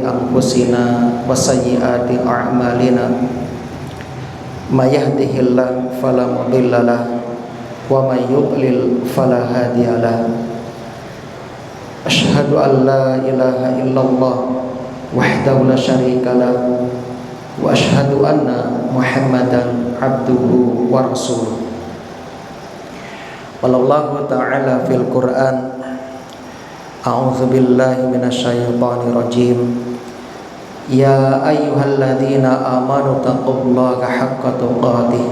أنفسنا وسيئات أعمالنا ما يهده الله فلا مضل له ومن يضلل فلا هادي له أشهد أن لا إله إلا الله وحده لا شريك له وأشهد أن محمدا عبده ورسوله قال الله تعالى في القرآن أعوذ بالله من الشيطان الرجيم يا أيها الذين آمنوا اتقوا الله حق تقاته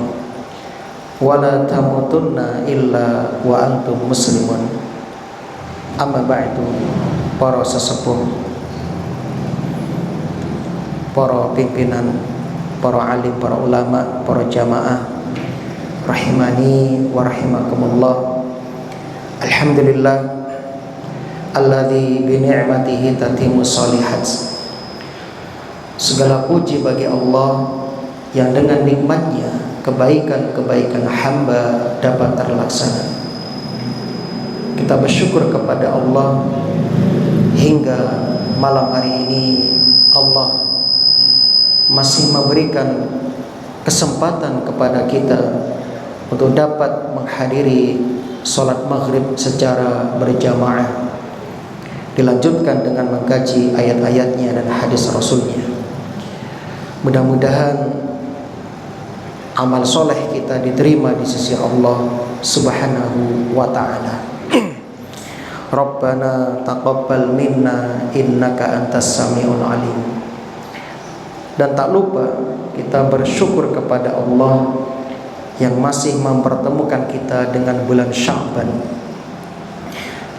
ولا تموتن إلا وأنتم مسلمون. Amma ba'du, para sesepuh, para pimpinan, para alim, para ulama, para jamaah rahimani wa rahimakumullah. Alhamdulillah alladzi bi ni'matihi tatimmu shalihat. Segala puji bagi Allah yang dengan nikmatnya kebaikan-kebaikan hamba dapat terlaksana. Kita bersyukur kepada Allah hingga malam hari ini Allah masih memberikan kesempatan kepada kita untuk dapat menghadiri sholat maghrib secara berjamaah, dilanjutkan dengan mengkaji ayat-ayatnya dan hadis Rasulnya. Mudah-mudahan amal soleh kita diterima di sisi Allah Subhanahu wa ta'ala. Rabbana taqabbal minna innaka antas sami'ul alim. Dan tak lupa kita bersyukur kepada Allah yang masih mempertemukan kita dengan bulan Sya'ban,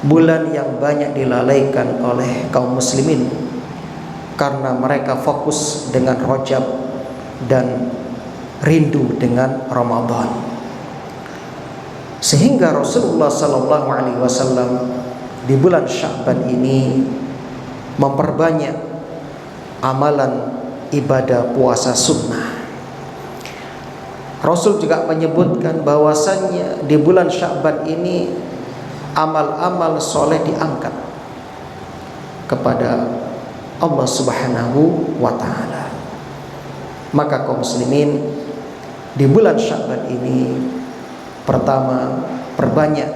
bulan yang banyak dilalaikan oleh kaum muslimin karena mereka fokus dengan Rajab dan rindu dengan Ramadan. Sehingga Rasulullah sallallahu alaihi wasallam di bulan Sya'ban ini memperbanyak amalan ibadah puasa sunnah. Rasul juga menyebutkan bahwasannya di bulan Sya'ban ini amal-amal soleh diangkat kepada Allah Subhanahu wa ta'ala. Maka kaum muslimin, di bulan Sya'ban ini pertama, perbanyak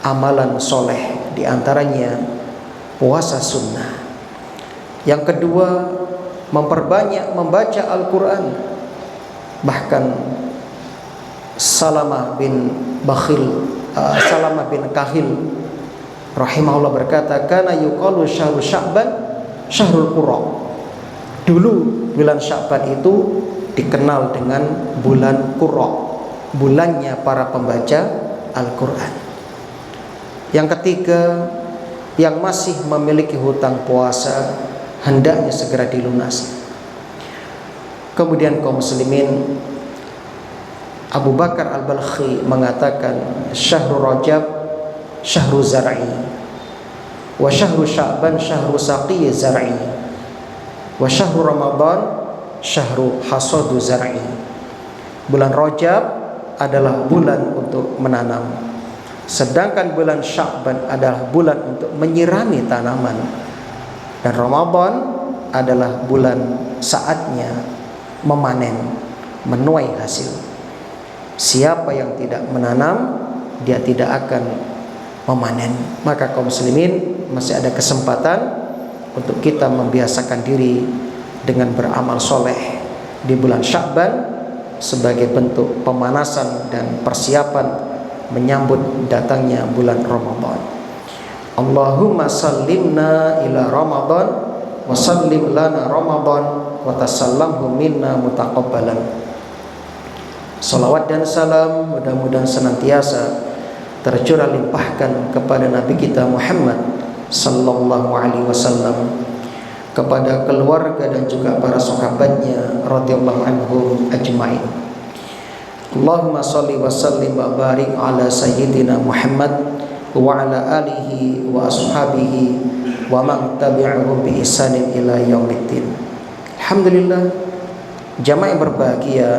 amalan soleh, di antaranya puasa sunnah. Yang kedua, memperbanyak membaca Al-Quran. Bahkan Salamah bin Kahil rahimahullah berkata, kana yuqalu syahrul Sya'ban syahrul Qur'an. Dulu bulan Sya'ban itu dikenal dengan bulan Qur'an, bulannya para pembaca Al-Quran. Yang ketiga, yang masih memiliki hutang puasa hendaknya segera dilunasi. Kemudian kaum muslimin, Abu Bakar Al-Balkhi mengatakan, syahrul Rajab syahrul zar'i wa syahrul Sya'ban syahrul saqi zar'i wa syahrul Ramadan syahrul hasadu zar'i. Bulan Rajab adalah bulan untuk menanam, sedangkan bulan Sya'ban adalah bulan untuk menyirami tanaman, dan Ramadan adalah bulan saatnya memanen, menuai hasil. Siapa yang tidak menanam, dia tidak akan memanen. Maka kaum muslimin, masih ada kesempatan untuk kita membiasakan diri dengan beramal soleh di bulan Sya'ban sebagai bentuk pemanasan dan persiapan menyambut datangnya bulan Ramadan. Allahumma sallimna ila Ramadan wa sallim lana Ramadan wa tasallamhu minna mutaqabbalan. Salawat dan salam mudah-mudahan senantiasa tercurah limpahkan kepada Nabi kita Muhammad sallallahu alaihi wasallam, kepada keluarga dan juga para sahabatnya radhiyallahu anhum ajma'in. Allahumma salli wa sallim wa barik ala sayyidina Muhammad wa ala alihi wa ashabihi wa man tabi'ahum bi ihsanin ila yaumiddin. Alhamdulillah, jamaah yang berbahagia,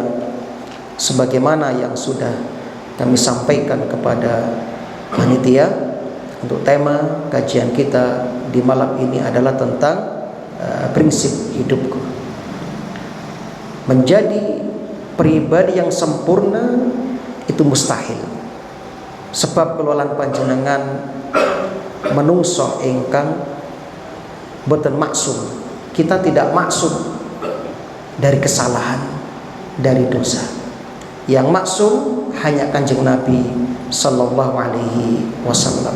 sebagaimana yang sudah kami sampaikan kepada panitia, untuk tema kajian kita di malam ini adalah tentang prinsip hidupku. Menjadi pribadi yang sempurna itu mustahil. Sebab kelualan panjenengan menungso ingkang boten maksum. Kita tidak maksum dari kesalahan, dari dosa. Yang maksum hanya Kanjeng Nabi sallallahu alaihi wasallam.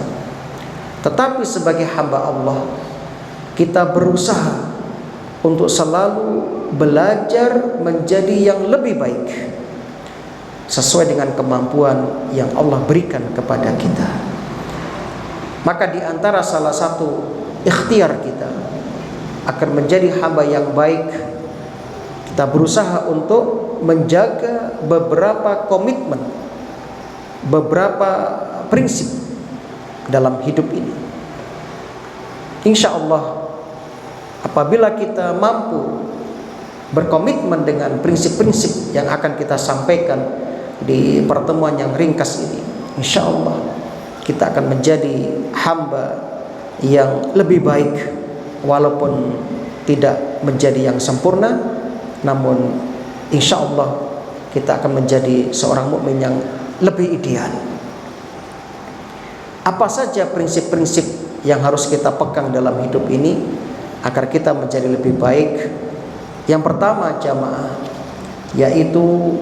Tetapi sebagai hamba Allah, kita berusaha untuk selalu belajar menjadi yang lebih baik sesuai dengan kemampuan yang Allah berikan kepada kita. Maka di antara salah satu ikhtiar kita akan menjadi hamba yang baik, kita berusaha untuk menjaga beberapa komitmen, beberapa prinsip dalam hidup ini. Insya Allah, apabila kita mampu berkomitmen dengan prinsip-prinsip yang akan kita sampaikan di pertemuan yang ringkas ini, insya Allah kita akan menjadi hamba yang lebih baik, walaupun tidak menjadi yang sempurna, namun insya Allah kita akan menjadi seorang mukmin yang lebih ideal. Apa saja prinsip-prinsip yang harus kita pegang dalam hidup ini agar kita menjadi lebih baik? Yang pertama, jamaah, yaitu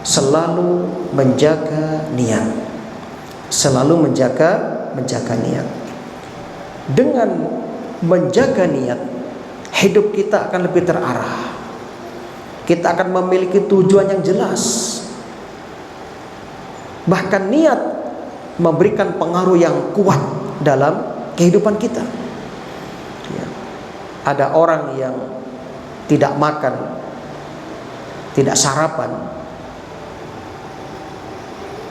selalu menjaga niat. Selalu menjaga niat. Dengan menjaga niat, hidup kita akan lebih terarah. Kita akan memiliki tujuan yang jelas. Bahkan niat memberikan pengaruh yang kuat dalam kehidupan kita. Ya. Ada orang yang tidak makan, tidak sarapan,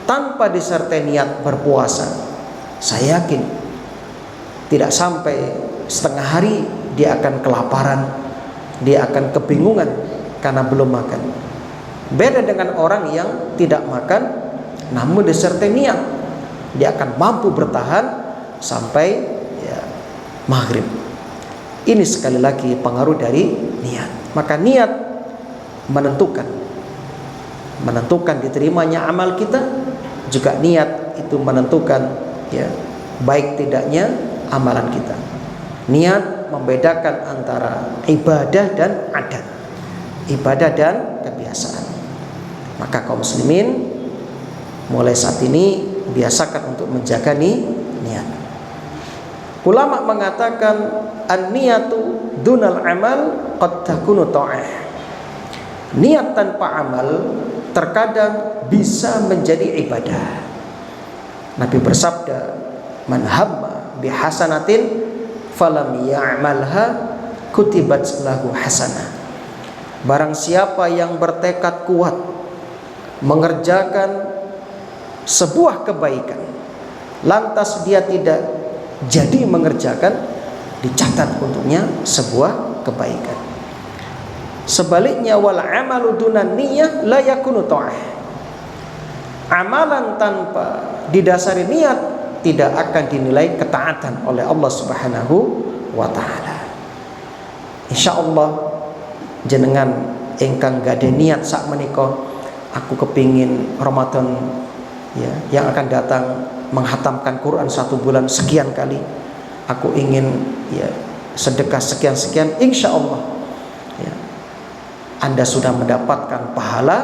tanpa disertai niat berpuasa, saya yakin tidak sampai setengah hari dia akan kelaparan, dia akan kebingungan karena belum makan. Beda dengan orang yang tidak makan namun disertai niat, dia akan mampu bertahan sampai maghrib. Ini sekali lagi pengaruh dari niat. Maka niat menentukan diterimanya amal kita, juga niat itu menentukan baik tidaknya amalan kita. Niat membedakan antara ibadah dan adat, ibadah dan kebiasaan. Maka kaum muslimin mulai saat ini biasakan untuk menjaga niat. Ulama mengatakan an-niyatu dunal amal qad takunu ta'ah. Niat tanpa amal terkadang bisa menjadi ibadah. Nabi bersabda, man hamma bihasanatin falam ya'malha kutibat lahu hasanah. Barang siapa yang bertekad kuat mengerjakan sebuah kebaikan, lantas dia tidak jadi mengerjakan, dicatat untuknya sebuah kebaikan. Sebaliknya, wal amalu dunan niyah la yakunu ta'ah. Amalan tanpa didasari niat tidak akan dinilai ketaatan oleh Allah Subhanahu wa taala. Insyaallah jenengan ingkang gade niat sak menika, aku kepingin Ramadan yang akan datang menghatamkan Quran 1 bulan sekian kali, aku ingin sedekah sekian-sekian, insya Allah Anda sudah mendapatkan pahala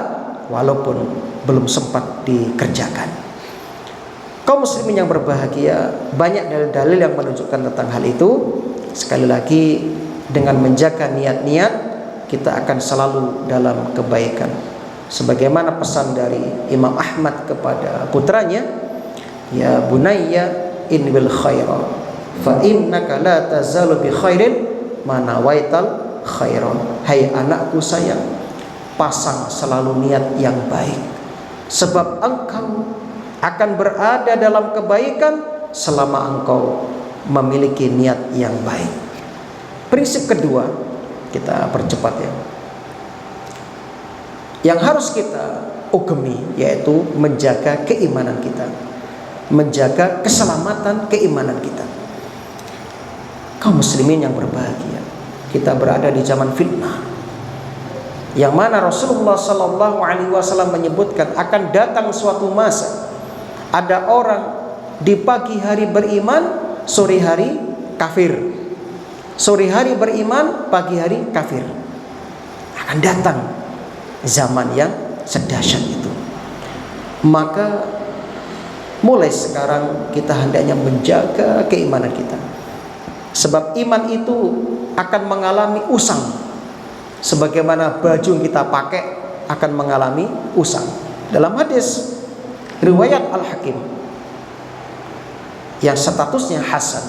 walaupun belum sempat dikerjakan. Kaum muslimin yang berbahagia, banyak dalil-dalil yang menunjukkan tentang hal itu. Sekali lagi, dengan menjaga niat-niat, kita akan selalu dalam kebaikan. Sebagaimana pesan dari Imam Ahmad kepada putranya, ya bunayya in bil khaira fa innaka la tazalu bi khairin ma nawaital khaira. Hai anakku sayang, pasang selalu niat yang baik, sebab engkau akan berada dalam kebaikan selama engkau memiliki niat yang baik. Prinsip kedua, kita percepat yang harus kita ugemi, yaitu menjaga keimanan kita, menjaga keselamatan keimanan kita. Kaum muslimin yang berbahagia, Kita berada di zaman fitnah, yang mana Rasulullah Sallallahu Alaihi Wasallam menyebutkan akan datang suatu masa ada orang di pagi hari beriman, sore hari kafir. Sore hari beriman, pagi hari kafir. Akan datang zaman yang sedahsyat itu. Maka mulai sekarang kita hendaknya menjaga keimanan kita. Sebab iman itu akan mengalami usang. Sebagaimana baju yang kita pakai akan mengalami usang. Dalam hadis riwayat Al-Hakim yang statusnya hasan,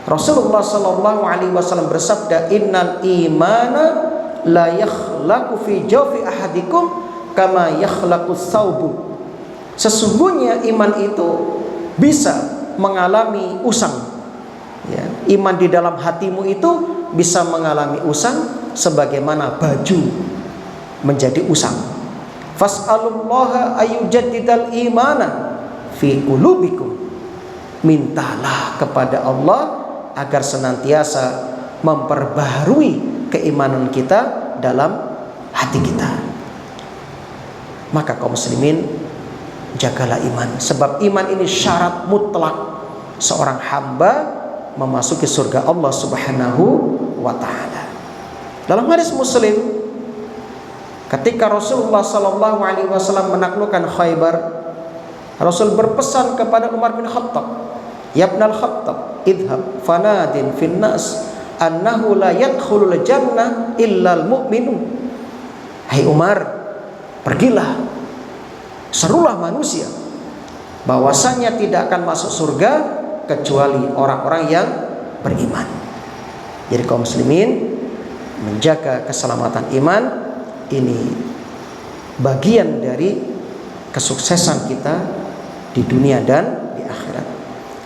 Rasulullah Sallallahu Alaihi Wasallam bersabda, Innal imana la yakhlaqu fi jawfi ahadikum kama yakhlaqu thawbu. Sesungguhnya iman itu bisa mengalami usang. Ya, iman di dalam hatimu itu bisa mengalami usang sebagaimana baju menjadi usang. Fas'alullaha ayyujaddidal imana fi qulubikum. Mintalah kepada Allah agar senantiasa memperbaharui keimanan kita dalam hati kita. Maka kaum muslimin, jagalah iman, sebab iman ini syarat mutlak seorang hamba memasuki surga Allah Subhanahu wa taala. Dalam hadis Muslim, ketika Rasulullah Sallallahu Alaihi Wasallam menaklukkan Khaybar, Rasul berpesan kepada Umar bin Khattab, Ya ibnal Khattab, idhab fanadin fin nas annahu la yadkhulul jannah illal mu'minun. Hai Umar, pergilah, serulah manusia bahwasanya tidak akan masuk surga kecuali orang-orang yang beriman. Jadi kaum muslimin, menjaga keselamatan iman ini bagian dari kesuksesan kita di dunia dan di akhirat.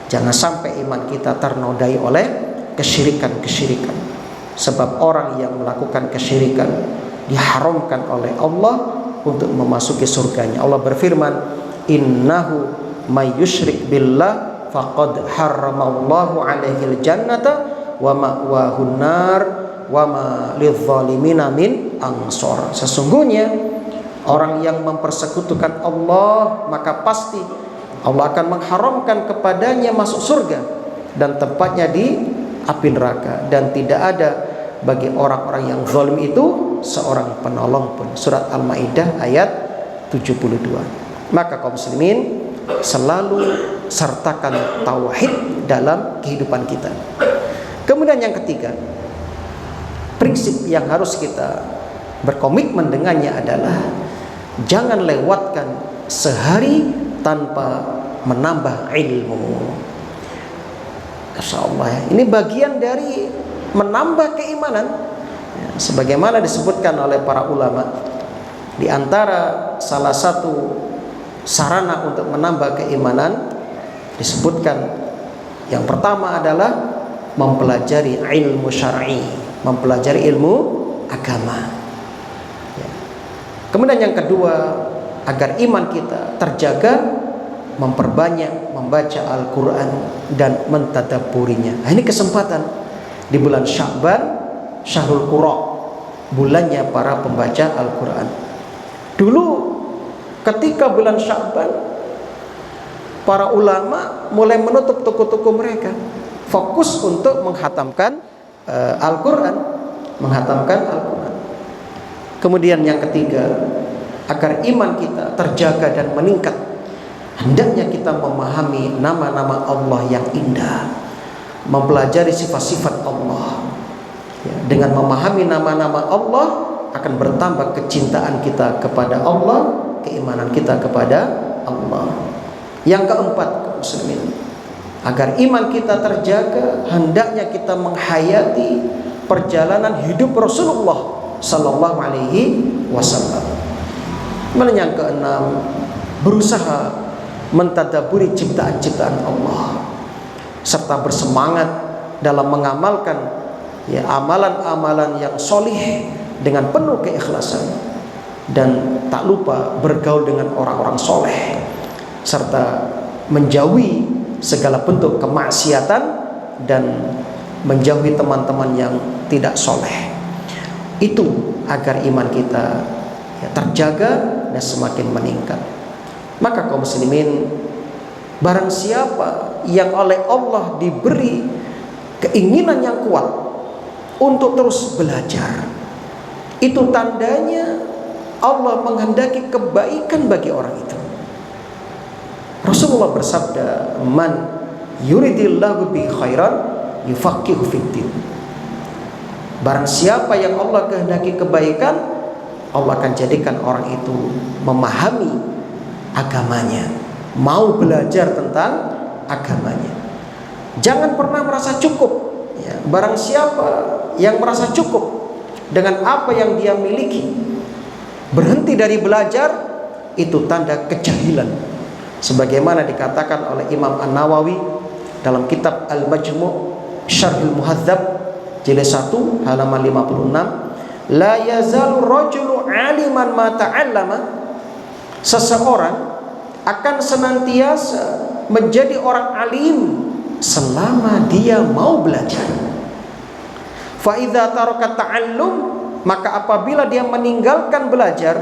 Jangan sampai iman kita ternodai oleh kesyirikan-kesyirikan. Sebab orang yang melakukan kesyirikan diharamkan oleh Allah untuk memasuki surganya. Allah berfirman, Innahu may yusyrik billah faqad harramallahu alaihil jannata wa ma'wahun nar wa ma lidzalimina min ansor. Sesungguhnya orang yang mempersekutukan Allah, maka pasti Allah akan mengharamkan kepadanya masuk surga dan tempatnya di api neraka, dan tidak ada bagi orang-orang yang zalim itu seorang penolong pun. Surat Al-Maidah ayat 72. Maka kaum muslimin, selalu sertakan tauhid dalam kehidupan kita. Kemudian yang ketiga, prinsip yang harus kita berkomitmen dengannya adalah jangan lewatkan sehari tanpa menambah ilmu. Insyaallah ya, ini bagian dari menambah keimanan ya, sebagaimana disebutkan oleh para ulama. Di antara salah satu sarana untuk menambah keimanan disebutkan yang pertama adalah mempelajari ilmu syar'i, mempelajari ilmu agama ya. Kemudian yang kedua, agar iman kita terjaga, memperbanyak membaca Al-Quran dan mentadabburinya. Nah, ini kesempatan di bulan Sya'ban, Syahrul Qura, bulannya para pembaca Al-Quran. Dulu ketika bulan Sya'ban, para ulama mulai menutup toko-toko mereka, fokus untuk menghatamkan Al-Quran, menghatamkan Al-Quran. Kemudian yang ketiga, agar iman kita terjaga dan meningkat, hendaknya kita memahami nama-nama Allah yang indah, mempelajari sifat-sifat Allah. Dengan memahami nama-nama Allah akan bertambah kecintaan kita kepada Allah, keimanan kita kepada Allah. Yang keempat, muslimin, agar iman kita terjaga, hendaknya kita menghayati perjalanan hidup Rasulullah Sallallahu Alaihi Wasallam. Kemudian yang keenam, berusaha mentadaburi ciptaan-ciptaan Allah serta bersemangat dalam mengamalkan ya amalan-amalan yang solih dengan penuh keikhlasan, dan tak lupa bergaul dengan orang-orang soleh serta menjauhi segala bentuk kemaksiatan dan menjauhi teman-teman yang tidak soleh. Itu agar iman kita terjaga dan semakin meningkat. Maka kaum muslimin, barang siapa yang oleh Allah diberi keinginan yang kuat untuk terus belajar, itu tandanya Allah menghendaki kebaikan bagi orang itu. Rasulullah bersabda, "Man yuridillahu bi khairan yufaqihu fiddin." Barang siapa yang Allah kehendaki kebaikan, Allah akan jadikan orang itu memahami agamanya, mau belajar tentang agamanya. Jangan pernah merasa cukup ya. Barang siapa yang merasa cukup dengan apa yang dia miliki, berhenti dari belajar, itu tanda kejahilan. Sebagaimana dikatakan oleh Imam An-Nawawi dalam kitab Al-Majmu' Syarhul Muhadzab jilid 1 halaman 56, la yazalu rajulu aliman ma ta'allama. Seseorang akan senantiasa menjadi orang alim selama dia mau belajar. Fa idza taraka ta'allum, maka apabila dia meninggalkan belajar,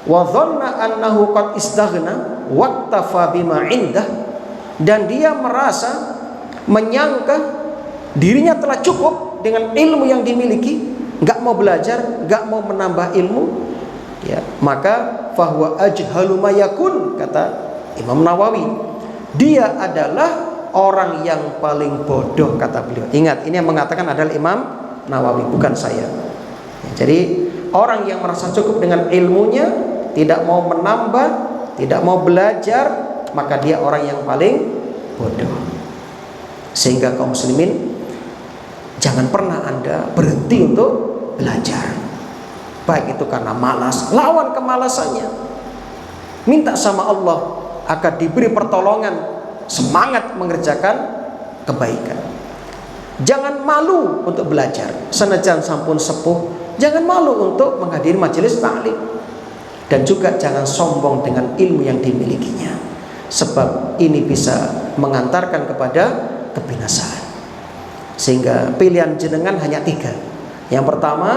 wa dhanna annahu qad istaghna waqtafa bima indah, dan dia merasa, menyangka dirinya telah cukup dengan ilmu yang dimiliki, enggak mau belajar, enggak mau menambah ilmu, ya, maka fahuwa ajhalu ma yakun, kata Imam Nawawi, dia adalah orang yang paling bodoh, kata beliau. Ingat, ini yang mengatakan adalah Imam Nawawi, bukan saya. Jadi orang yang merasa cukup dengan ilmunya, tidak mau menambah, tidak mau belajar, maka dia orang yang paling bodoh. Sehingga kaum muslimin, jangan pernah Anda berhenti untuk belajar. Baik itu karena malas, lawan kemalasannya. Minta sama Allah agar diberi pertolongan, semangat mengerjakan kebaikan. Jangan malu untuk belajar. Senajan sampun sepuh, jangan malu untuk menghadiri majelis taklim. Dan juga jangan sombong dengan ilmu yang dimilikinya, sebab ini bisa mengantarkan kepada kebinasaan. Sehingga pilihan jenengan hanya 3. Yang pertama,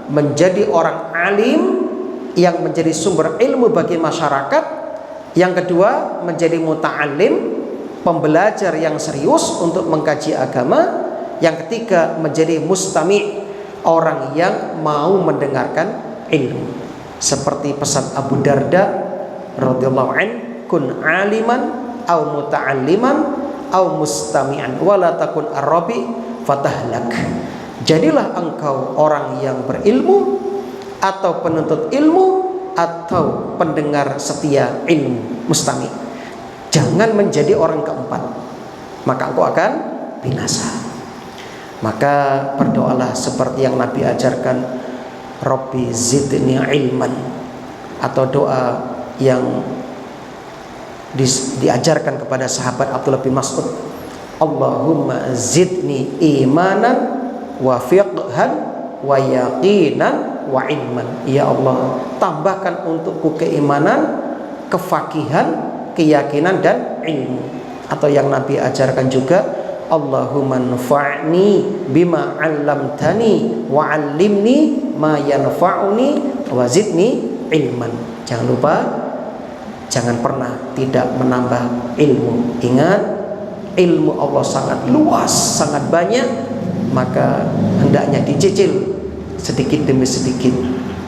menjadi orang alim yang menjadi sumber ilmu bagi masyarakat. Yang kedua, menjadi muta'alim, pembelajar yang serius untuk mengkaji agama. Yang ketiga, menjadi mustami', orang yang mau mendengarkan ilmu. Seperti pesan Abu Darda radhiyallahu an, kun aliman au muta'alliman au mustami'an wala takun arabi fatahlak. Jadilah engkau orang yang berilmu, atau penuntut ilmu, atau pendengar setia ilmu, mustami'. Jangan menjadi orang keempat, maka engkau akan binasa. Maka berdoalah seperti yang Nabi ajarkan, Rabbi zidni ilman, atau doa yang diajarkan kepada sahabat Abdullah bin Mas'ud, Allahumma zidni imanan wa fiqhan wa yaqinan wa ilman. Ya Allah, tambahkan untukku keimanan, kefakihan, keyakinan, dan ilmu. Atau yang Nabi ajarkan juga, Allahumma nfa'ni bima 'allamtani wa 'allimni ma yanfa'uni wa zidni ilman. Jangan lupa, jangan pernah tidak menambah ilmu. Ingat, ilmu Allah sangat luas, sangat banyak, maka hendaknya dicicil sedikit demi sedikit,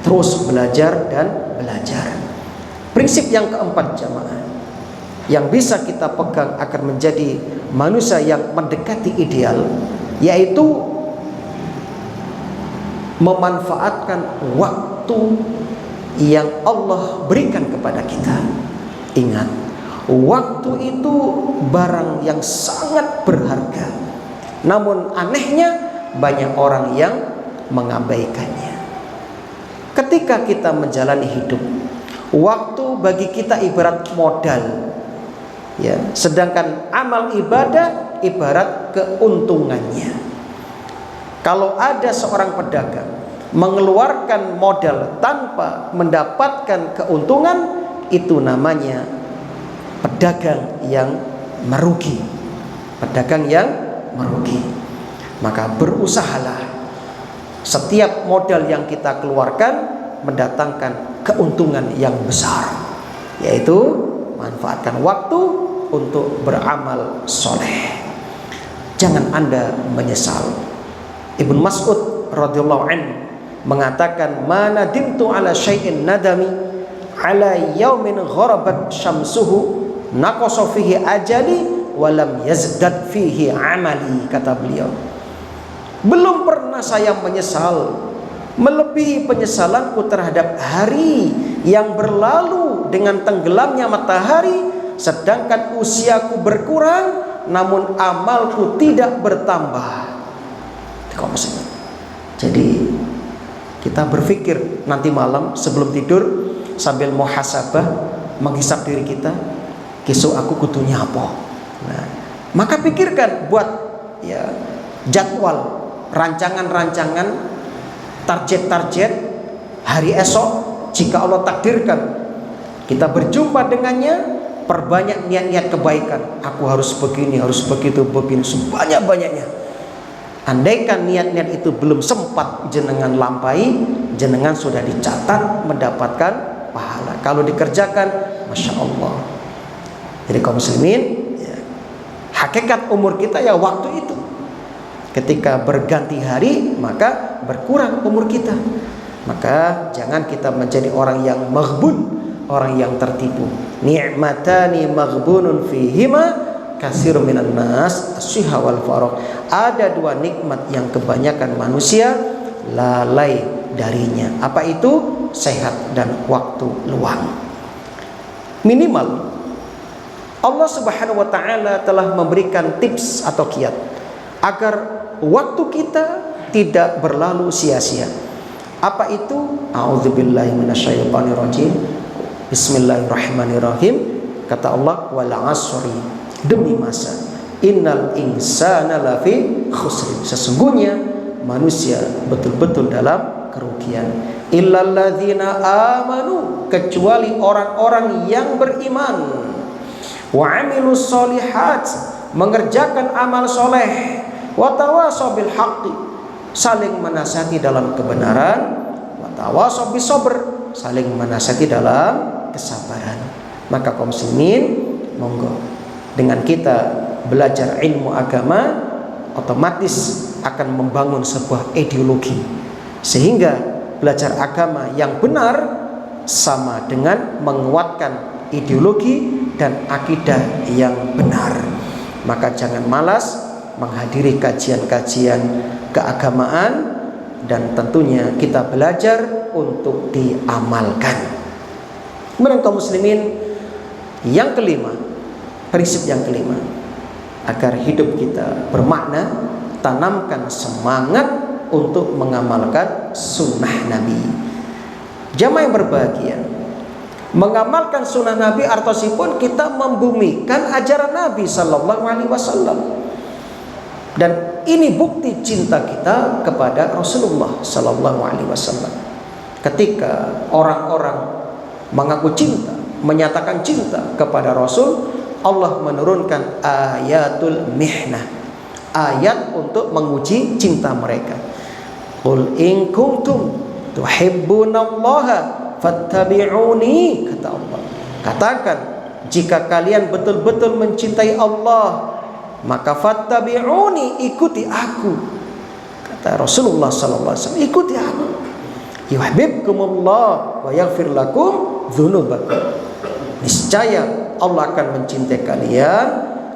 terus belajar dan belajar. Prinsip yang keempat, jamaah, yang bisa kita pegang agar menjadi manusia yang mendekati ideal, yaitu memanfaatkan waktu yang Allah berikan kepada kita. Ingat, waktu itu barang yang sangat berharga. Namun anehnya, banyak orang yang mengabaikannya. Ketika kita menjalani hidup, waktu bagi kita ibarat modal, ya, sedangkan amal ibadah ibarat keuntungannya. Kalau ada seorang pedagang mengeluarkan modal tanpa mendapatkan keuntungan, itu namanya pedagang yang merugi. Pedagang yang merugi. Maka berusahalah setiap modal yang kita keluarkan mendatangkan keuntungan yang besar, yaitu manfaatkan waktu untuk beramal soleh. Jangan Anda menyesal. Ibnu Mas'ud radhiyallahu anhu mengatakan, "Ma nadimtu ala syai'in nadami ala yaumin gharabat syamsuhu naqasa fihi ajali wa lam yazdad fihi amali." Kata beliau, belum pernah saya menyesal melebihi penyesalanku terhadap hari yang berlalu dengan tenggelamnya matahari, sedangkan usiaku berkurang namun amalku tidak bertambah. Jadi kita berpikir nanti malam sebelum tidur sambil muhasabah, menghisap diri kita, besok aku kudunya apa. Nah, maka pikirkan buat ya jadwal, rancangan-rancangan, target-target hari esok. Jika Allah takdirkan kita berjumpa dengannya, perbanyak niat-niat kebaikan. Aku harus begini, harus begitu, begini, sebanyak-banyaknya. Andaikan niat-niat itu belum sempat jenengan lampai, jenengan sudah dicatat mendapatkan pahala. Kalau dikerjakan, Masya Allah. Jadi kaum muslimin, ya, hakikat umur kita ya waktu itu. Ketika berganti hari, maka berkurang umur kita. Maka jangan kita menjadi orang yang maghbun, orang yang tertipu. Ni'matani maghbunun fihima katsirun minan nas as-sihha wal faragh. Ada dua nikmat yang kebanyakan manusia lalai darinya. Apa itu? Sehat dan waktu luang. Minimal Allah Subhanahu wa taala telah memberikan tips atau kiat agar waktu kita tidak berlalu sia-sia. Apa itu? A'udzubillahi minasyaitonirrajim. Bismillahirrahmanirrahim. Kata Allah, wal 'asri, demi masa, innal insana lafi khusrin, sesungguhnya manusia betul-betul dalam kerugian. Illal ladzina amanu, kecuali orang-orang yang beriman, wa amilus solihat, mengerjakan amal soleh, wa tawasaw bil haqqi, saling menasihati dalam kebenaran, wa tawasaw bis sabr, saling menasihati dalam kesabaran. Maka kaum muslimin, monggo dengan kita belajar ilmu agama, otomatis akan membangun sebuah ideologi, sehingga belajar agama yang benar sama dengan menguatkan ideologi dan akidah yang benar. Maka jangan malas menghadiri kajian-kajian keagamaan, dan tentunya kita belajar untuk diamalkan. Kemudian kaum muslimin, yang kelima, prinsip yang kelima, agar hidup kita bermakna, tanamkan semangat untuk mengamalkan sunnah Nabi. Jamaah yang berbahagia, mengamalkan sunnah Nabi artosipun kita membumikan ajaran Nabi Sallallahu Alaihi Wasallam. Dan ini bukti cinta kita kepada Rasulullah Sallallahu Alaihi Wasallam. Ketika orang-orang mengaku cinta, menyatakan cinta kepada Rasul, Allah menurunkan ayatul mihnah, ayat untuk menguji cinta mereka. Qul in kuntum tuhibbunallaha fattabi'uni, kata Allah. Katakan, jika kalian betul-betul mencintai Allah, maka fattabi'uni, ikuti aku. Kata Rasulullah sallallahu alaihi wasallam, ikuti aku. Yuhibbukumullah wa yaghfir lakum dzunubakum. Niscaya Allah akan mencintai kalian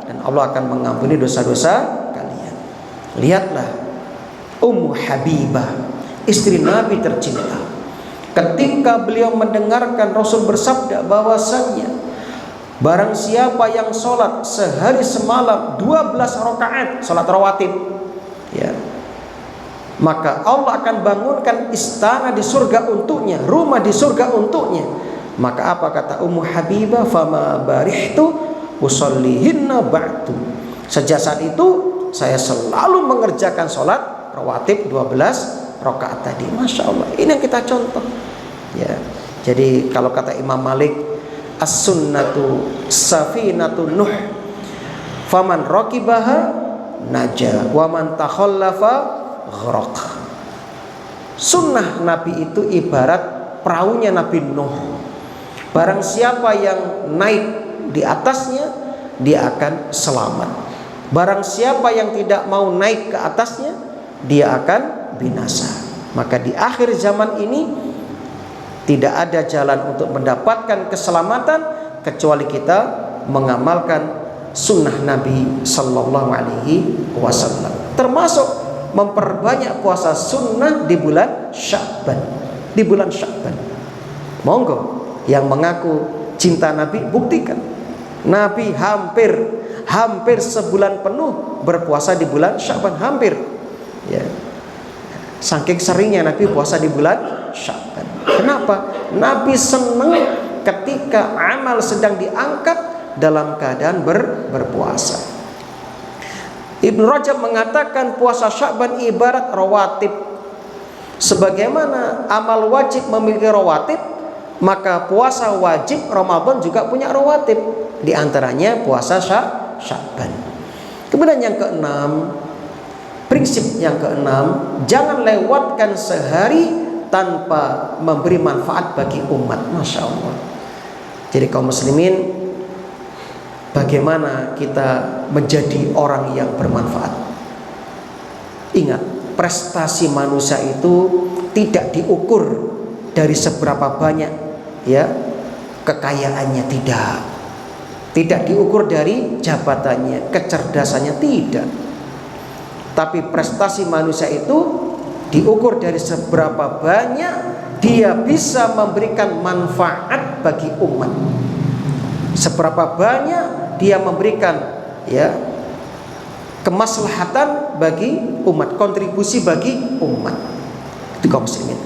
dan Allah akan mengampuni dosa-dosa kalian. Lihatlah Ummu Habibah, istri Nabi tercinta. Ketika beliau mendengarkan Rasul bersabda bahwasannya barang siapa yang sholat sehari semalam 12 rakaat sholat rawatib, ya, maka Allah akan bangunkan istana di surga untuknya, rumah di surga untuknya. Maka apa kata Ummu Habibah? Fama barihtu usollihinna ba'du. Sejak saat itu saya selalu mengerjakan sholat rawatib 12 rakaat tadi. Masya Allah, ini yang kita contoh, ya. Jadi kalau kata Imam Malik, as-sunnatu safinatun nuh, faman raqibaha naja wa man takhallafa gharaq. Sunnah Nabi itu ibarat perahunya Nabi Nuh. Barang siapa yang naik di atasnya, dia akan selamat. Barang siapa yang tidak mau naik ke atasnya, dia akan binasa. Maka di akhir zaman ini tidak ada jalan untuk mendapatkan keselamatan kecuali kita mengamalkan sunnah Nabi Sallallahu Alaihi Wasallam, termasuk memperbanyak puasa sunnah di bulan Sya'ban. Di bulan Sya'ban, monggo yang mengaku cinta Nabi, buktikan. Nabi hampir sebulan penuh berpuasa di bulan Sya'ban, hampir, ya. Saking seringnya Nabi puasa di bulan Sya'ban. Kenapa? Nabi senang ketika amal sedang diangkat dalam keadaan berpuasa. Ibnu Rajab mengatakan puasa Sya'ban ibarat rawatib. Sebagaimana amal wajib memiliki rawatib, maka puasa wajib Ramadan juga punya rawatib. Di antaranya puasa Sya'ban. Kemudian yang keenam, prinsip yang keenam, jangan lewatkan sehari tanpa memberi manfaat bagi umat. Masya Allah. Jadi kaum muslimin, bagaimana kita menjadi orang yang bermanfaat? Ingat, prestasi manusia itu tidak diukur dari seberapa banyak, ya, kekayaannya, tidak diukur dari jabatannya, kecerdasannya, tidak. Tapi prestasi manusia itu diukur dari seberapa banyak dia bisa memberikan manfaat bagi umat, seberapa banyak dia memberikan, ya, kemaslahatan bagi umat, kontribusi bagi umat. Itu kaum muslimin.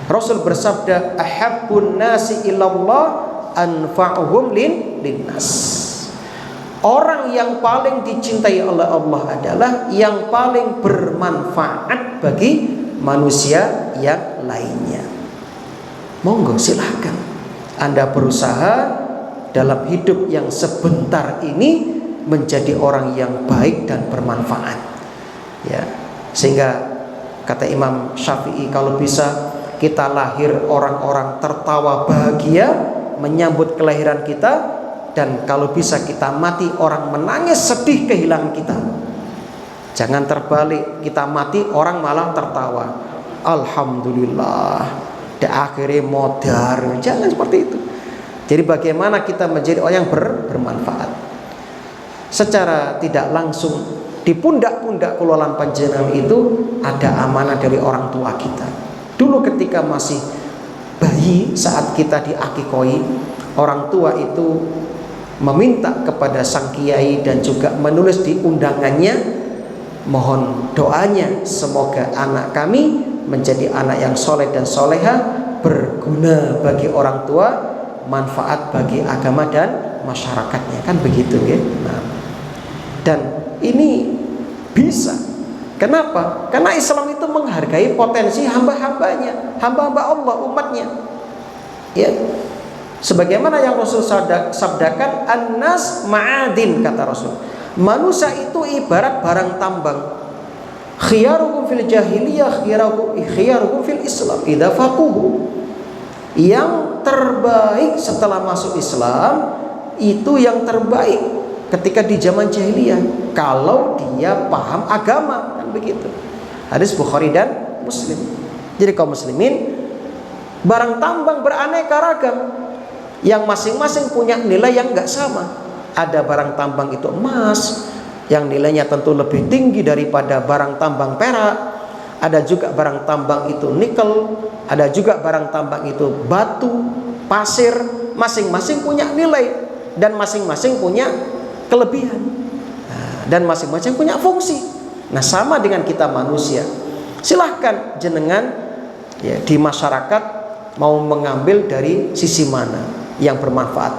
Rasul bersabda, ahabbun nasi ilallah anfa'uhum linnas. Orang yang paling dicintai oleh Allah adalah yang paling bermanfaat bagi manusia yang lainnya. Monggo silahkan Anda berusaha dalam hidup yang sebentar ini menjadi orang yang baik dan bermanfaat, ya. Sehingga kata Imam Syafi'i, kalau bisa kita lahir orang-orang tertawa bahagia menyambut kelahiran kita, dan kalau bisa kita mati orang menangis sedih kehilangan kita. Jangan terbalik, kita mati orang malah tertawa, alhamdulillah, akhirnya modar. Jangan seperti itu. Jadi bagaimana kita menjadi orang yang bermanfaat? Secara tidak langsung di pundak-pundak kululan panjenengan itu ada amanah dari orang tua kita. Dulu ketika masih bayi, saat kita diakikoi, orang tua itu meminta kepada sang kiai dan juga menulis di undangannya, mohon doanya semoga anak kami menjadi anak yang soleh dan soleha, berguna bagi orang tua, manfaat bagi agama dan masyarakatnya, kan begitu ya. Nah, dan ini bisa. Kenapa? Karena Islam itu menghargai potensi hamba-hambanya, hamba-hamba Allah, umatnya, ya. Sebagaimana yang Rasul sabdakan, an-nas ma'adin, kata Rasul, manusia itu ibarat barang tambang. Khiyarukum fil jahiliyah khiyarukum fil Islam idza faquhu. Yang terbaik setelah masuk Islam itu yang terbaik ketika di zaman jahiliyah, kalau dia paham agama, kan begitu. Hadis Bukhari dan Muslim. Jadi kaum muslimin, barang tambang beraneka ragam, yang masing-masing punya nilai yang enggak sama. Ada barang tambang itu emas, yang nilainya tentu lebih tinggi daripada barang tambang perak. Ada juga barang tambang itu nikel, ada juga barang tambang itu batu, pasir. Masing-masing punya nilai dan masing-masing punya kelebihan, dan masing-masing punya fungsi. Nah, sama dengan kita manusia. Silahkan jenengan, ya, di masyarakat mau mengambil dari sisi mana yang bermanfaat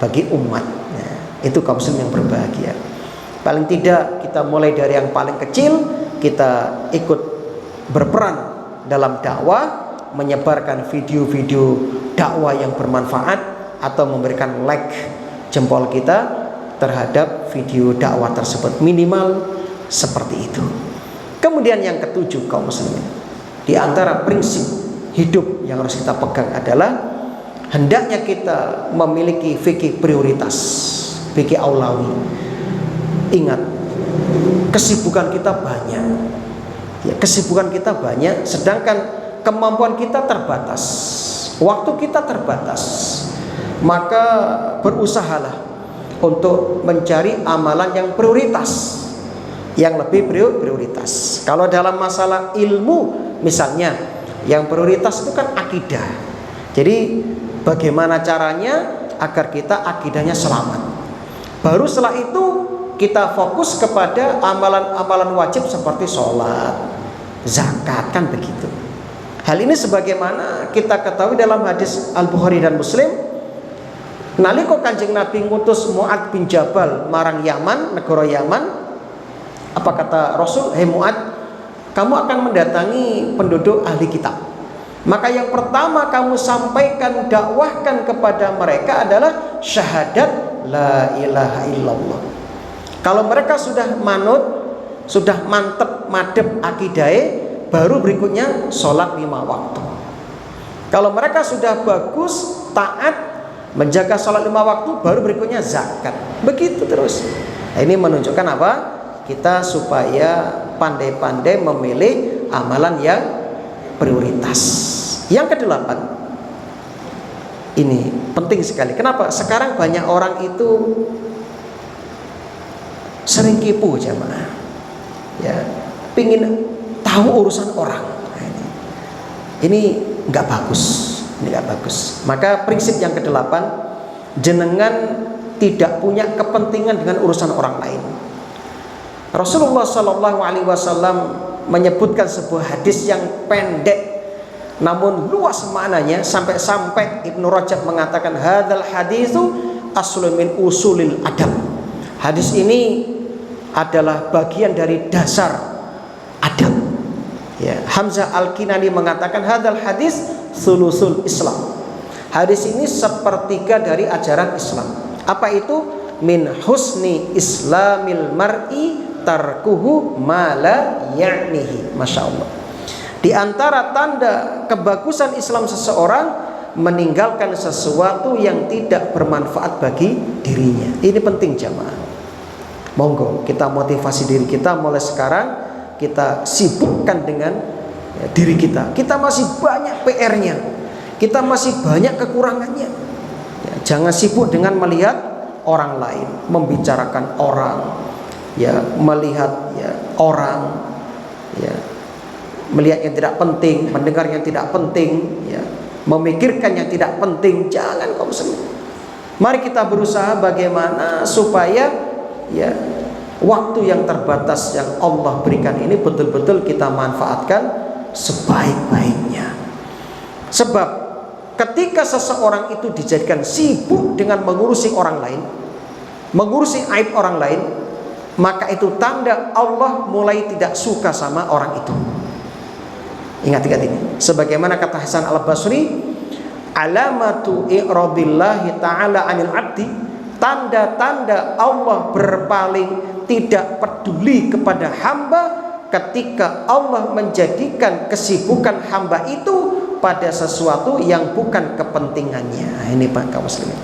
bagi umat. Nah, itu kaum muslim yang berbahagia. Paling tidak kita mulai dari yang paling kecil, kita ikut berperan dalam dakwah, menyebarkan video-video dakwah yang bermanfaat, atau memberikan like jempol kita terhadap video dakwah tersebut. Minimal seperti itu. Kemudian yang ketujuh kaum muslimin, di antara prinsip hidup yang harus kita pegang adalah hendaknya kita memiliki fikih prioritas, fikih aulawi. Ingat, kesibukan kita banyak, ya, kesibukan kita banyak, sedangkan kemampuan kita terbatas, waktu kita terbatas. Maka berusahalah untuk mencari amalan yang prioritas, yang lebih prioritas. Kalau dalam masalah ilmu misalnya, yang prioritas itu kan akidah. Jadi bagaimana caranya agar kita akidahnya selamat. Baru setelah itu kita fokus kepada amalan-amalan wajib seperti sholat, zakat, kan begitu. Hal ini sebagaimana kita ketahui dalam hadis Al-Bukhari dan Muslim, nalika Kanjeng Nabi ngutus Mu'ad bin Jabal marang Yaman, negara Yaman, apa kata Rasul? Hei Mu'ad, kamu akan mendatangi penduduk ahli kitab. Maka yang pertama kamu sampaikan, dakwahkan kepada mereka adalah syahadat la ilaha illallah. Kalau mereka sudah manut, sudah mantep madep akidai, baru berikutnya sholat 5 waktu. Kalau mereka sudah bagus, taat, menjaga sholat 5 waktu, baru berikutnya zakat. Begitu terus. Nah, ini menunjukkan apa? Kita supaya pandai-pandai memilih amalan yang prioritas. Yang kedelapan, ini penting sekali. Kenapa? Sekarang banyak orang itu sering kipu jamaah, ya, pingin tahu urusan orang. Ini nggak bagus, ini nggak bagus. Maka prinsip yang kedelapan, jenengan tidak punya kepentingan dengan urusan orang lain. Rasulullah SAW menyebutkan sebuah hadis yang pendek namun luas maknanya, sampai-sampai Ibnu Rajab mengatakan hadzal haditsu aslun min usulil adab. Hadis ini adalah bagian dari dasar adab. Ya, Hamzah Al-Kinani mengatakan hadzal hadis sulusul Islam. Hadis ini sepertiga dari ajaran Islam. Apa itu? Min husni islamil mar'i tarkuhu ma la ya'nihi. Masya Allah. Di antara tanda kebagusan Islam seseorang, meninggalkan sesuatu yang tidak bermanfaat bagi dirinya. Ini penting jamaah. Monggo kita motivasi diri kita mulai sekarang, kita sibukkan dengan diri kita. Kita masih banyak PR-nya, kita masih banyak kekurangannya. Ya, jangan sibuk dengan melihat orang lain, membicarakan orang, ya, melihat ya orang, ya, melihat yang tidak penting, mendengar yang tidak penting, ya, memikirkan yang tidak penting. Jangan kaum muslimin. Mari kita berusaha bagaimana supaya ya waktu yang terbatas yang Allah berikan ini betul-betul kita manfaatkan sebaik-baiknya. Sebab ketika seseorang itu dijadikan sibuk dengan mengurusi orang lain, mengurusi aib orang lain, maka itu tanda Allah mulai tidak suka sama orang itu. Ingat-ingat ini. Sebagaimana kata Hasan Al-Basri, alamatu i'radillahi ta'ala 'anil 'abdi, tanda-tanda Allah berpaling tidak peduli kepada hamba ketika Allah menjadikan kesibukan hamba itu pada sesuatu yang bukan kepentingannya. Ini Pak kaum muslimin.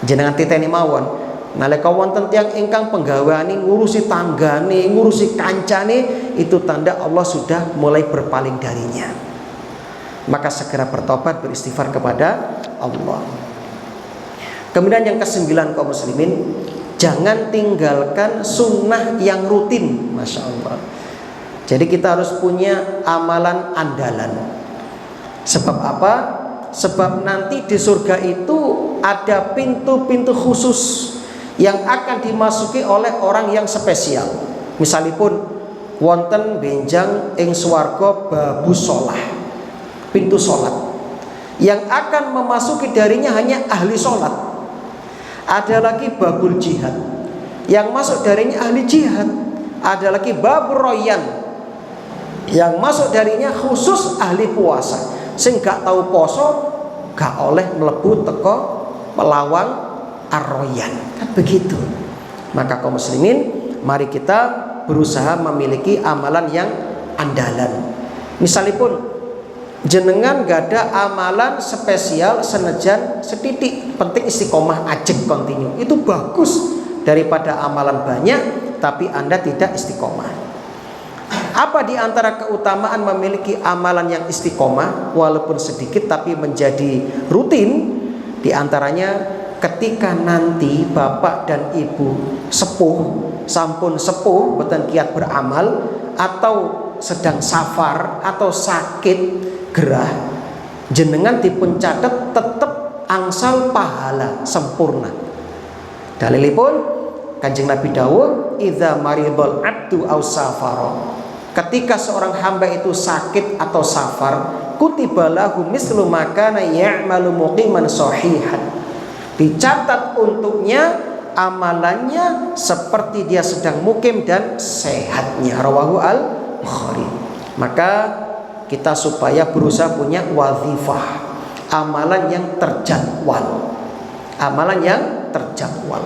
Jenengan titeni mawon. Nalika wonten tiyang ingkang penggaweane ngurusi tanggane, ngurusi kancane, itu tanda Allah sudah mulai berpaling darinya. Maka segera bertobat, beristighfar kepada Allah. Kemudian yang ke-9 kaum muslimin, jangan tinggalkan sunnah yang rutin. Masya Allah. Jadi kita harus punya amalan andalan. Sebab apa? Sebab nanti di surga itu ada pintu-pintu khusus yang akan dimasuki oleh orang yang spesial. Misalipun wonten benjang ing swarga babu sholah, pintu sholat, yang akan memasuki darinya hanya ahli sholat. Ada lagi babul jihad, yang masuk darinya ahli jihad. Ada lagi babur royan, yang masuk darinya khusus ahli puasa. Sing gak tahu poso gak oleh mlebu teko pelawang ar-royan. Kan begitu. Maka kaum muslimin, mari kita berusaha memiliki amalan yang andalan. Misalipun jenengan gak ada amalan spesial senajan setitik, penting istiqomah ajek kontinu, itu bagus daripada amalan banyak tapi Anda tidak istiqomah. Apa di antara keutamaan memiliki amalan yang istiqomah walaupun sedikit tapi menjadi rutin? Di antaranya ketika nanti bapak dan ibu sepuh, sampun sepuh boten kiat beramal, atau sedang safar atau sakit gerah, jenengan dipun catet tetap angsal pahala sempurna. Dalilipun Kanjeng Nabi dawuh, idza maridul abdu aw safara, ketika seorang hamba itu sakit atau safar, kutiba lahu mislu ma kana ya'malu muqiman sahihan, dicatat untuknya amalannya seperti dia sedang mukim dan sehatnya. Rawahu al-Bukhari. Maka kita supaya berusaha punya wazifah, amalan yang terjadwal. Amalan yang terjadwal.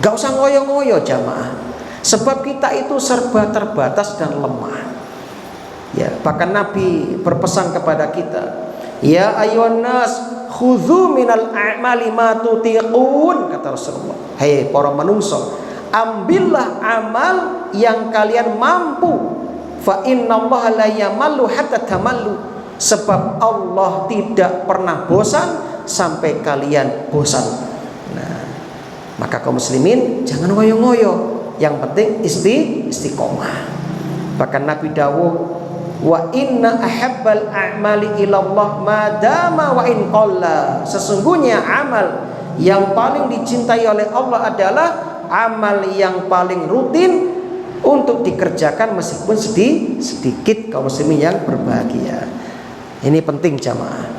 Gak usah ngoyo-ngoyo jamaah. Sebab kita itu serba terbatas dan lemah. Ya, bahkan Nabi berpesan kepada kita, ya ayyuhan nas khudzu minal a'mali ma tutiqun, kata Rasulullah. Hei para manungso, ambillah amal yang kalian mampu. Fa innallaha la yamallu hatta tamallu, sebab Allah tidak pernah bosan sampai kalian bosan. Nah, maka kaum muslimin jangan ngoyo-ngoyo. Yang penting istiqomah. Bahkan Nabi dawuh, wa inna ahabbal a'mali ilallah madama wa in qalla, sesungguhnya amal yang paling dicintai oleh Allah adalah amal yang paling rutin untuk dikerjakan meskipun sedikit. Kaum muslimin yang berbahagia, ini penting jamaah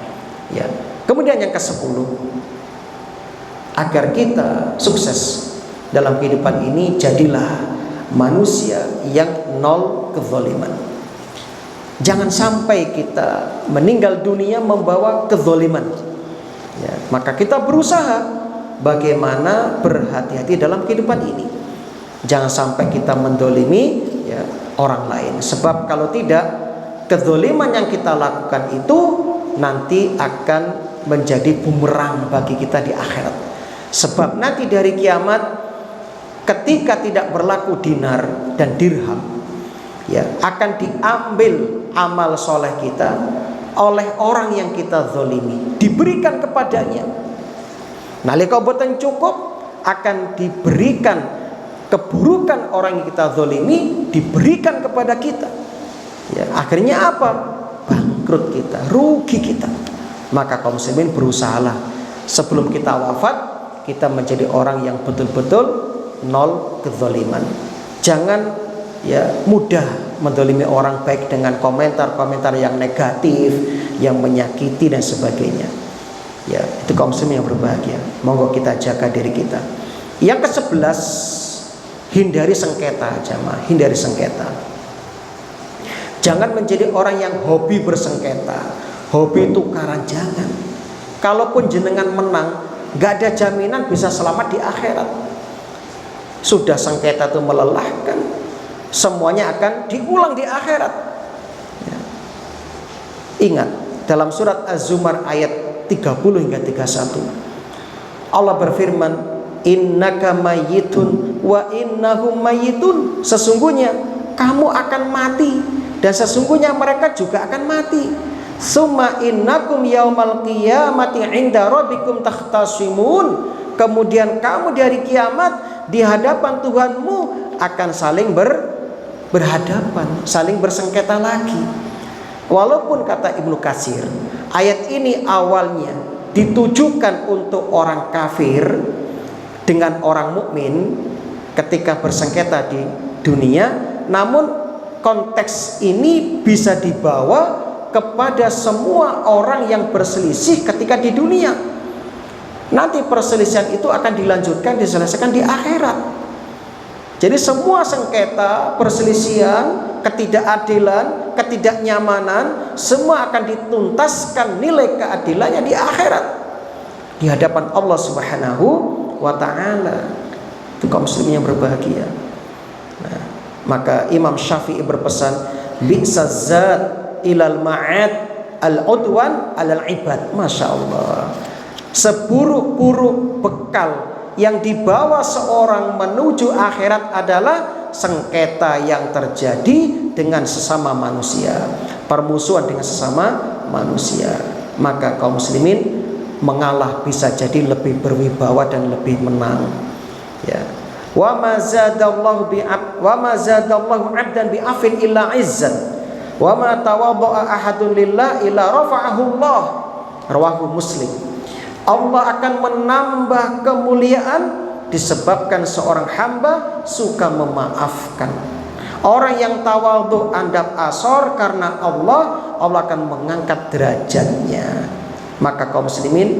ya. Kemudian yang ke-10, agar kita sukses dalam kehidupan ini, jadilah manusia yang nol kezaliman. Jangan sampai kita meninggal dunia membawa kezaliman ya. Maka kita berusaha bagaimana berhati-hati dalam kehidupan ini. Jangan sampai kita mendolimi ya, orang lain. Sebab kalau tidak, kezaliman yang kita lakukan itu nanti akan menjadi bumerang bagi kita di akhirat. Sebab nanti dari kiamat, ketika tidak berlaku dinar dan dirham ya, akan diambil amal soleh kita oleh orang yang kita zolimi, diberikan kepadanya. Nalika boten cukup, akan diberikan keburukan orang yang kita zolimi, diberikan kepada kita ya. Akhirnya apa? Bangkrut kita, rugi kita. Maka kaum muslimin berusahalah sebelum kita wafat, kita menjadi orang yang betul-betul nol kezaliman. Jangan ya mudah mendolimi orang, baik dengan komentar-komentar yang negatif, yang menyakiti dan sebagainya ya. Itu kaum muslimin yang berbahagia. Monggo kita jaga diri kita. Yang ke-11, hindari sengketa jamaah. Hindari sengketa. Jangan menjadi orang yang hobi bersengketa, hobi tukaran. Jangan. Kalaupun jenengan menang, gak ada jaminan bisa selamat di akhirat. Sudah sengketa itu melelahkan, semuanya akan diulang di akhirat ya. Ingat dalam surat Az-Zumar ayat 30 hingga 31, Allah berfirman, innaka mayyitun wa innahum mayyitun, sesungguhnya kamu akan mati dan sesungguhnya mereka juga akan mati. Summa innakum yaumal qiyamati inda rabbikum takhtasimun, kemudian kamu di hari kiamat di hadapan Tuhanmu akan saling berhadapan, saling bersengketa lagi. Walaupun kata Ibnu Katsir, ayat ini awalnya ditujukan untuk orang kafir dengan orang mukmin ketika bersengketa di dunia, namun konteks ini bisa dibawa kepada semua orang yang berselisih ketika di dunia. Nanti perselisihan itu akan dilanjutkan, diselesaikan di akhirat. Jadi semua sengketa, perselisihan, ketidakadilan, ketidaknyamanan, semua akan dituntaskan nilai keadilannya di akhirat, di hadapan Allah Subhanahu wa ta'ala. Itu kaum muslimin yang berbahagia. Nah, Maka Imam Syafi'i berpesan, bi'sazat ilal ma'ad al-udwan alal ibad. Masya Allah, seburuk-buruk bekal yang dibawa seorang menuju akhirat adalah sengketa yang terjadi dengan sesama manusia, permusuhan dengan sesama manusia. Maka kaum muslimin mengalah bisa jadi lebih berwibawa dan lebih menang, ya. Wa ma zadallahu 'abdan bi afin illa izzan wa ma tawadda'a ahadun lillah illa rafa'ahu Allah. Rawahu Muslim. Allah akan menambah kemuliaan disebabkan seorang hamba suka memaafkan. Orang yang tawadhu andap asor karena Allah akan mengangkat derajatnya. Maka kaum muslimin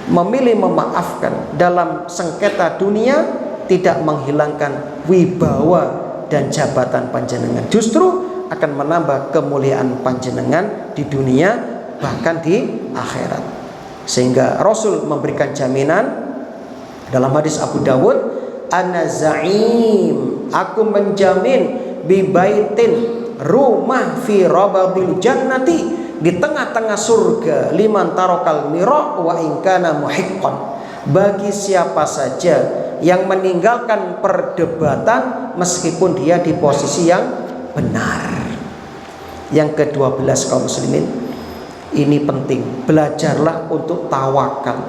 memilih memaafkan dalam sengketa dunia tidak menghilangkan wibawa dan jabatan panjenengan, justru akan menambah kemuliaan panjenengan di dunia bahkan di akhirat. Sehingga Rasul memberikan jaminan dalam hadis Abu Dawud, ana za'im, aku menjamin bi baitin, rumah fi rabadil jannati, di tengah-tengah surga, liman tarokal mira wa in kana muhiqqan, bagi siapa saja yang meninggalkan perdebatan meskipun dia di posisi yang benar. Yang ke-12 kaum muslimin, ini penting, belajarlah untuk tawakal.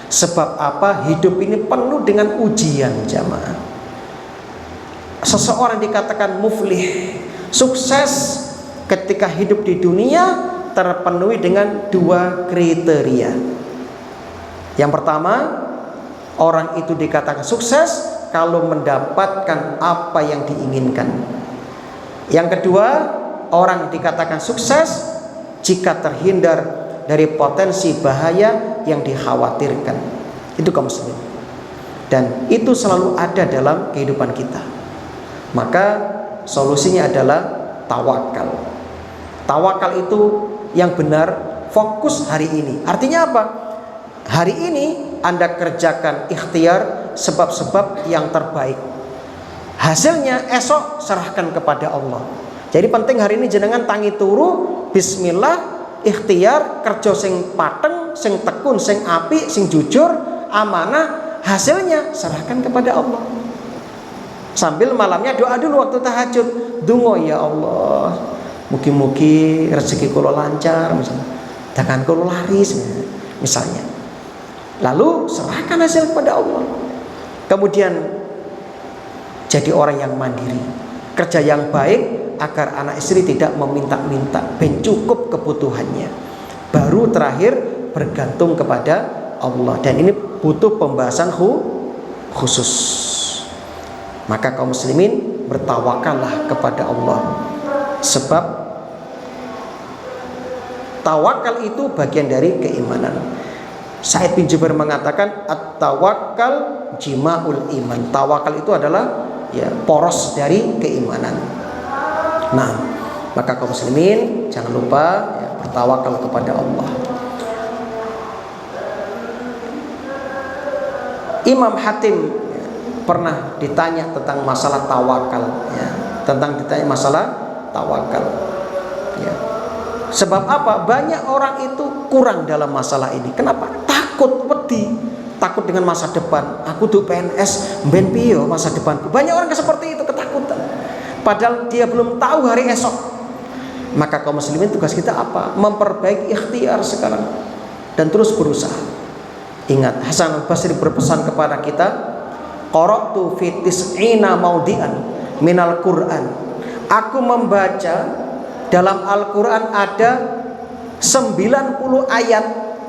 Sebab apa? Hidup ini penuh dengan ujian, jamaah. Seseorang dikatakan muflih, sukses ketika hidup di dunia terpenuhi dengan 2 kriteria. Yang pertama, orang itu dikatakan sukses kalau mendapatkan apa yang diinginkan. Yang kedua, orang dikatakan sukses jika terhindar dari potensi bahaya yang dikhawatirkan. Itu kaum muslimin. Dan itu selalu ada dalam kehidupan kita. Maka solusinya adalah tawakal. Tawakal itu yang benar, fokus hari ini. Artinya apa? Hari ini Anda kerjakan ikhtiar sebab-sebab yang terbaik. Hasilnya esok serahkan kepada Allah. Jadi penting hari ini jenengan tangi turu, bismillah, ikhtiar, kerja sing pateng, sing tekun, sing api, sing jujur, amanah, hasilnya serahkan kepada Allah. Sambil malamnya doa dulu waktu tahajud, dungo ya Allah, mugi-mugi rezeki kula lancar misalnya, dagangan kula laris misalnya. Lalu serahkan hasil kepada Allah. Kemudian jadi orang yang mandiri, kerja yang baik agar anak istri tidak meminta-minta, ben cukup kebutuhannya. Baru terakhir bergantung kepada Allah. Dan ini butuh pembahasan khusus. Maka kaum muslimin bertawakallah kepada Allah. Sebab tawakal itu bagian dari keimanan. Sa'id bin Jubair mengatakan at-tawakkal jima'ul iman. Tawakal itu adalah poros dari keimanan. Nah, maka kaum muslimin jangan lupa bertawakal kepada Allah. Imam Hatim pernah ditanya tentang masalah tawakal, Sebab apa? Banyak orang itu kurang dalam masalah ini. Kenapa? Takut, wedi, takut dengan masa depan. Aku tuh PNS, ben piyo masa depanku. Banyak orang seperti itu, ketakutan. Padahal dia belum tahu hari esok. Maka kaum muslimin tugas kita apa? Memperbaiki ikhtiar sekarang dan terus berusaha. Ingat, Hasan al-Basri berpesan kepada kita, qara'tu fi tis'ina maudi'an minal Qur'an. Aku membaca dalam Al-Qur'an ada 90 ayat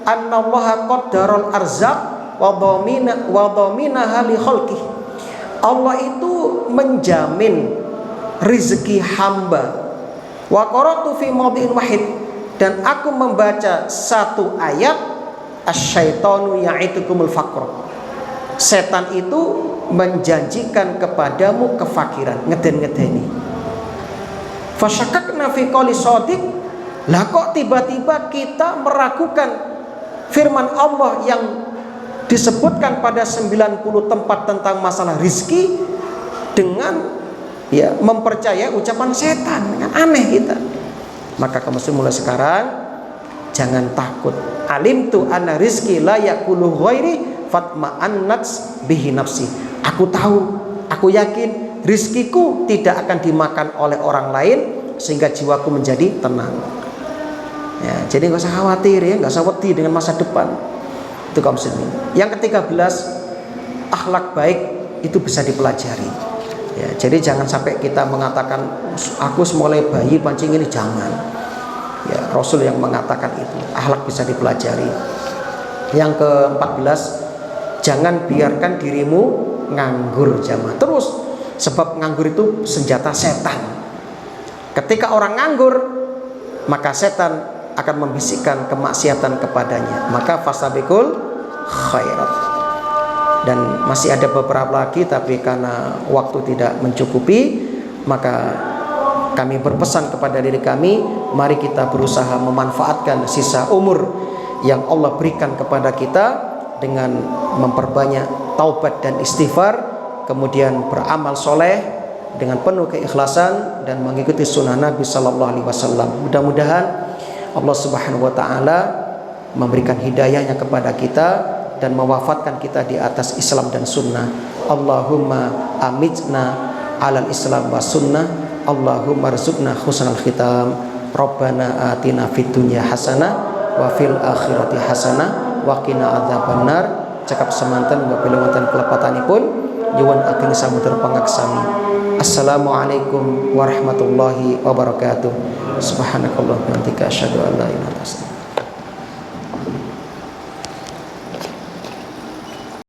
annallaha qaddaral arzaq wa dhaminaha li khalqih. Allah itu menjamin rezeki hamba. Wa qara'tu fi maudi'in wahid, dan aku membaca satu ayat asyaitanu ya'idukumul faqr. Setan itu menjanjikan kepadamu kefakiran, ngeden-ngedeni. Fasyakakna fi qouli shadiq. Lah kok tiba-tiba kita meragukan firman Allah yang disebutkan pada 90 tempat tentang masalah rizki dengan ya mempercayai ucapan setan, kan aneh kita. Maka kamu mulai sekarang jangan takut. Alimtu anna rizki la yakulu ghairi fatma'annat bihi nafsi. Aku tahu, aku yakin rizkiku tidak akan dimakan oleh orang lain sehingga jiwaku menjadi tenang. Ya, jadi nggak usah khawatir ya, nggak usah wedi dengan masa depan. Itu kaum muslimin. Yang ke-13, akhlak baik itu bisa dipelajari. Ya, jadi jangan sampai kita mengatakan aku mulai bayi pancing ini, jangan. Ya, Rasul yang mengatakan itu, akhlak bisa dipelajari. Yang ke-14, jangan biarkan dirimu nganggur jamaah terus, sebab nganggur itu senjata setan. Ketika orang nganggur, maka setan akan membisikkan kemaksiatan kepadanya. Maka fastabiqul khairat. Dan masih ada beberapa lagi, tapi karena waktu tidak mencukupi, maka kami berpesan kepada diri kami, mari kita berusaha memanfaatkan sisa umur yang Allah berikan kepada kita dengan memperbanyak taubat dan istighfar, kemudian beramal soleh dengan penuh keikhlasan dan mengikuti sunnah Nabi Sallallahu Alaihi Wasallam. Mudah-mudahan Allah Subhanahu Wa Taala memberikan hidayahnya kepada kita dan mewafatkan kita di atas Islam dan sunnah. Allahumma amitna alal Islam wa sunnah. Allahumma rizukna husnal khitam. Rabbana atina fid dunya hasanah wa fil akhirati hasanah wa qina adzabannar. Cakap semanten wa pilumanten kelepatanipun nyuwun ageng samudra pangaksami. Assalamualaikum warahmatullahi wabarakatuh. Subhanakallahumma wa bihamdika asyhadu an la ilaha illa anta